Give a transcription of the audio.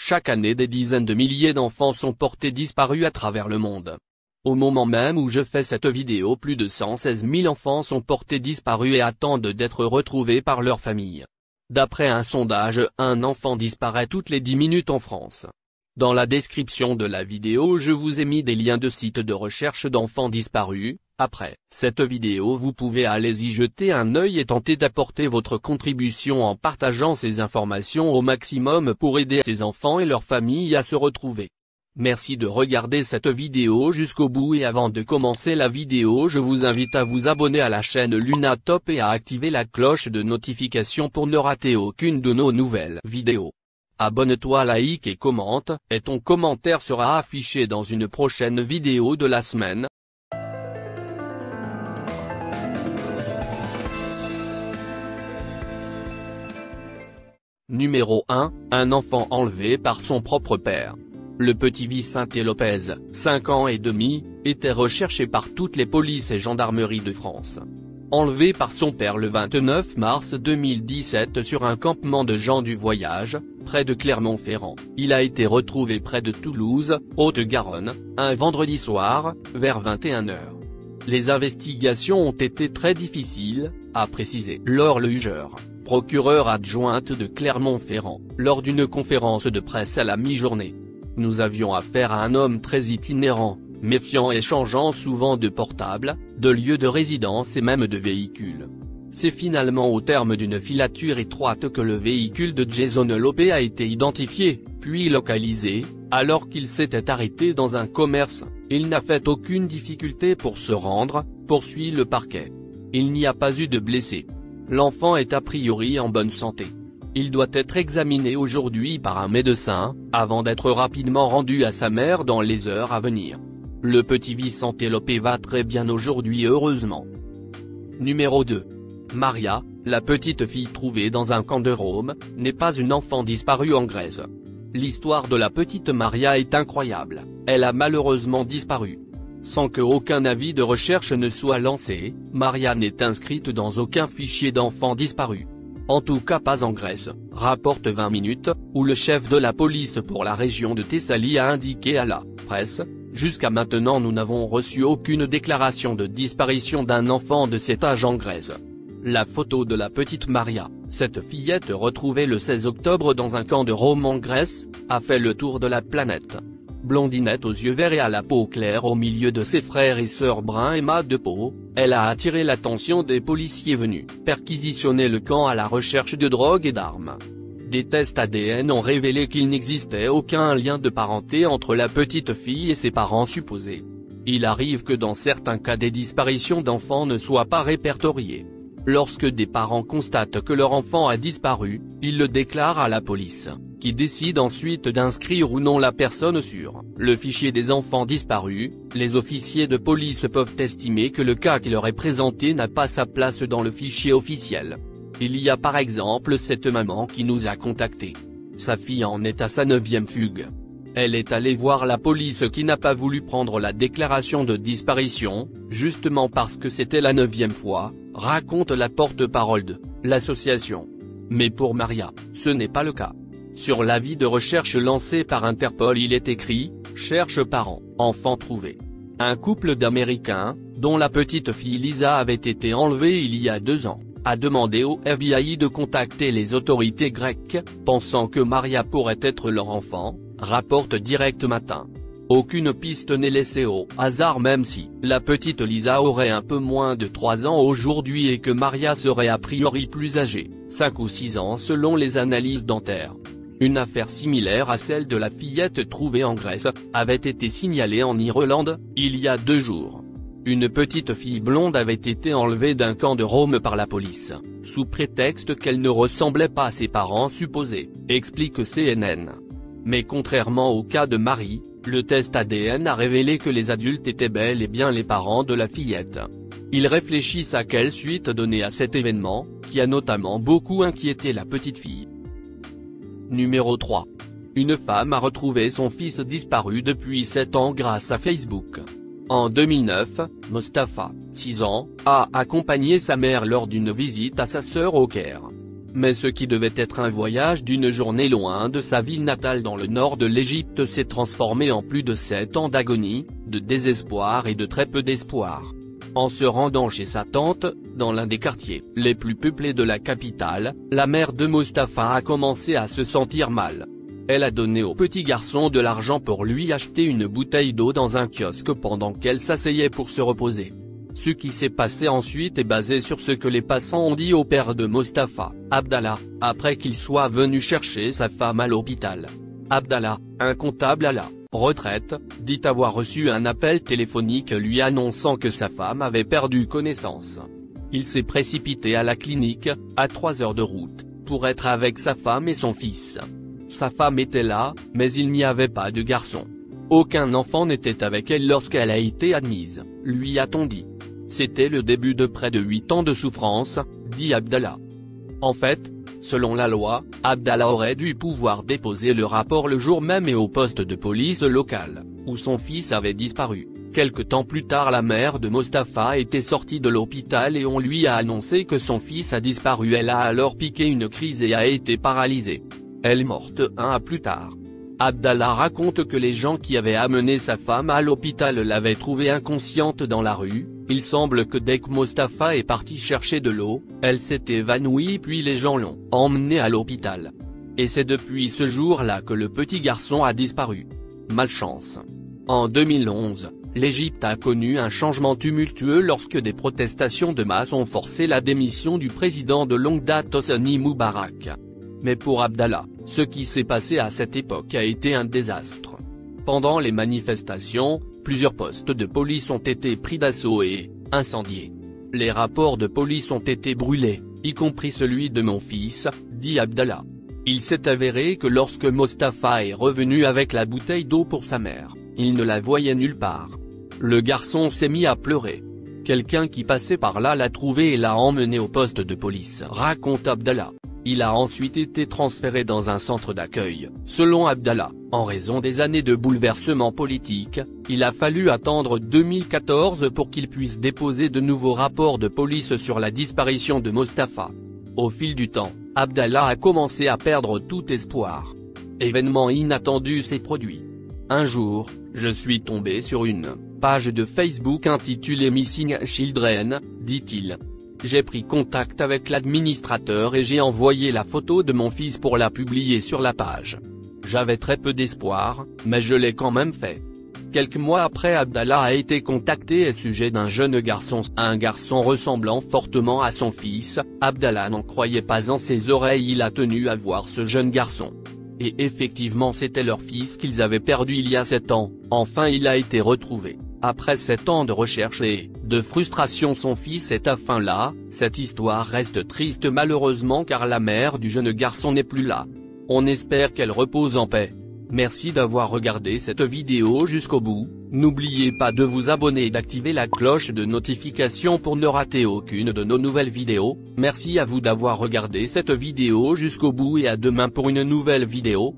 Chaque année des dizaines de milliers d'enfants sont portés disparus à travers le monde. Au moment même où je fais cette vidéo, plus de 116 000 enfants sont portés disparus et attendent d'être retrouvés par leur famille. D'après un sondage, un enfant disparaît toutes les 10 minutes en France. Dans la description de la vidéo, je vous ai mis des liens de sites de recherche d'enfants disparus. Après cette vidéo, vous pouvez aller y jeter un œil et tenter d'apporter votre contribution en partageant ces informations au maximum pour aider ces enfants et leurs familles à se retrouver. Merci de regarder cette vidéo jusqu'au bout et avant de commencer la vidéo, je vous invite à vous abonner à la chaîne Lunatop et à activer la cloche de notification pour ne rater aucune de nos nouvelles vidéos. Abonne-toi, like et commente, et ton commentaire sera affiché dans une prochaine vidéo de la semaine. Numéro 1, un enfant enlevé par son propre père. Le petit Vicente Lopez, 5 ans et demi, était recherché par toutes les polices et gendarmeries de France. Enlevé par son père le 29 mars 2017 sur un campement de gens du voyage, près de Clermont-Ferrand, il a été retrouvé près de Toulouse, Haute-Garonne, un vendredi soir, vers 21 h. Les investigations ont été très difficiles, a précisé Laure Luger, procureure adjointe de Clermont-Ferrand, lors d'une conférence de presse à la mi-journée. Nous avions affaire à un homme très itinérant, méfiant et changeant souvent de portable, de lieu de résidence et même de véhicule. C'est finalement au terme d'une filature étroite que le véhicule de Jason Lopez a été identifié, puis localisé, alors qu'il s'était arrêté dans un commerce. Il n'a fait aucune difficulté pour se rendre, poursuit le parquet. Il n'y a pas eu de blessés. L'enfant est a priori en bonne santé. Il doit être examiné aujourd'hui par un médecin, avant d'être rapidement rendu à sa mère dans les heures à venir. Le petit Vicente Lopez va très bien aujourd'hui, heureusement. Numéro 2. Maria, la petite fille trouvée dans un camp de Rome, n'est pas une enfant disparue en Grèce. L'histoire de la petite Maria est incroyable, elle a malheureusement disparu. Sans que aucun avis de recherche ne soit lancé, Maria n'est inscrite dans aucun fichier d'enfants disparus. En tout cas pas en Grèce, rapporte 20 minutes, où le chef de la police pour la région de Thessalie a indiqué à la presse: jusqu'à maintenant nous n'avons reçu aucune déclaration de disparition d'un enfant de cet âge en Grèce. La photo de la petite Maria, cette fillette retrouvée le 16 octobre dans un camp de Rome en Grèce, a fait le tour de la planète. Blondinette aux yeux verts et à la peau claire au milieu de ses frères et sœurs bruns et mat de peau, elle a attiré l'attention des policiers venus perquisitionner le camp à la recherche de drogue et d'armes. Des tests ADN ont révélé qu'il n'existait aucun lien de parenté entre la petite fille et ses parents supposés. Il arrive que dans certains cas des disparitions d'enfants ne soient pas répertoriées. Lorsque des parents constatent que leur enfant a disparu, ils le déclarent à la police, qui décide ensuite d'inscrire ou non la personne sur le fichier des enfants disparus. Les officiers de police peuvent estimer que le cas qui leur est présenté n'a pas sa place dans le fichier officiel. Il y a par exemple cette maman qui nous a contactés. Sa fille en est à sa 9e fugue. Elle est allée voir la police qui n'a pas voulu prendre la déclaration de disparition, justement parce que c'était la 9e fois, raconte la porte-parole de l'association. Mais pour Maria, ce n'est pas le cas. Sur l'avis de recherche lancé par Interpol, il est écrit « Cherche parents, enfants trouvés ». Un couple d'Américains, dont la petite fille Lisa avait été enlevée il y a 2 ans, a demandé au FBI de contacter les autorités grecques, pensant que Maria pourrait être leur enfant, rapporte Direct Matin. Aucune piste n'est laissée au hasard, même si la petite Lisa aurait un peu moins de 3 ans aujourd'hui et que Maria serait a priori plus âgée, 5 ou 6 ans selon les analyses dentaires. Une affaire similaire à celle de la fillette trouvée en Grèce, avait été signalée en Irlande, il y a 2 jours. Une petite fille blonde avait été enlevée d'un camp de Rome par la police, sous prétexte qu'elle ne ressemblait pas à ses parents supposés, explique CNN. Mais contrairement au cas de Marie, le test ADN a révélé que les adultes étaient bel et bien les parents de la fillette. Ils réfléchissent à quelle suite donner à cet événement, qui a notamment beaucoup inquiété la petite fille. Numéro 3. Une femme a retrouvé son fils disparu depuis 7 ans grâce à Facebook. En 2009, Mostafa, 6 ans, a accompagné sa mère lors d'une visite à sa sœur au Caire. Mais ce qui devait être un voyage d'une journée loin de sa ville natale dans le nord de l'Égypte s'est transformé en plus de 7 ans d'agonie, de désespoir et de très peu d'espoir. En se rendant chez sa tante, dans l'un des quartiers les plus peuplés de la capitale, la mère de Mustapha a commencé à se sentir mal. Elle a donné au petit garçon de l'argent pour lui acheter une bouteille d'eau dans un kiosque pendant qu'elle s'asseyait pour se reposer. Ce qui s'est passé ensuite est basé sur ce que les passants ont dit au père de Mustapha, Abdallah, après qu'il soit venu chercher sa femme à l'hôpital. Abdallah, un comptable à la retraite, dit avoir reçu un appel téléphonique lui annonçant que sa femme avait perdu connaissance. Il s'est précipité à la clinique, à 3 heures de route, pour être avec sa femme et son fils. Sa femme était là, mais il n'y avait pas de garçon. Aucun enfant n'était avec elle lorsqu'elle a été admise, lui a-t-on dit. C'était le début de près de 8 ans de souffrance, dit Abdallah. En fait, selon la loi, Abdallah aurait dû pouvoir déposer le rapport le jour même et au poste de police local, où son fils avait disparu. Quelque temps plus tard, la mère de Mustapha était sortie de l'hôpital et on lui a annoncé que son fils a disparu. Elle a alors piqué une crise et a été paralysée. Elle est morte 1 an plus tard. Abdallah raconte que les gens qui avaient amené sa femme à l'hôpital l'avaient trouvée inconsciente dans la rue. Il semble que dès que Mustapha est parti chercher de l'eau, elle s'est évanouie puis les gens l'ont emmenée à l'hôpital. Et c'est depuis ce jour-là que le petit garçon a disparu. Malchance. En 2011, l'Égypte a connu un changement tumultueux lorsque des protestations de masse ont forcé la démission du président de longue date Hosni Moubarak. Mais pour Abdallah, ce qui s'est passé à cette époque a été un désastre. Pendant les manifestations, plusieurs postes de police ont été pris d'assaut et incendiés. Les rapports de police ont été brûlés, y compris celui de mon fils, dit Abdallah. Il s'est avéré que lorsque Mustapha est revenu avec la bouteille d'eau pour sa mère, il ne la voyait nulle part. Le garçon s'est mis à pleurer. Quelqu'un qui passait par là l'a trouvé et l'a emmené au poste de police, raconte Abdallah. Il a ensuite été transféré dans un centre d'accueil. Selon Abdallah, en raison des années de bouleversements politiques, il a fallu attendre 2014 pour qu'il puisse déposer de nouveaux rapports de police sur la disparition de Mustapha. Au fil du temps, Abdallah a commencé à perdre tout espoir. Événement inattendu s'est produit. Un jour, je suis tombé sur une page de Facebook intitulée Missing Children, dit-il. J'ai pris contact avec l'administrateur et j'ai envoyé la photo de mon fils pour la publier sur la page. J'avais très peu d'espoir, mais je l'ai quand même fait. Quelques mois après, Abdallah a été contacté au sujet d'un jeune garçon, un garçon ressemblant fortement à son fils. Abdallah n'en croyait pas en ses oreilles, il a tenu à voir ce jeune garçon. Et effectivement c'était leur fils qu'ils avaient perdu il y a 7 ans, enfin il a été retrouvé. Après 7 ans de recherche et de frustration, son fils est enfin là. Cette histoire reste triste malheureusement car la mère du jeune garçon n'est plus là. On espère qu'elle repose en paix. Merci d'avoir regardé cette vidéo jusqu'au bout, n'oubliez pas de vous abonner et d'activer la cloche de notification pour ne rater aucune de nos nouvelles vidéos. Merci à vous d'avoir regardé cette vidéo jusqu'au bout et à demain pour une nouvelle vidéo.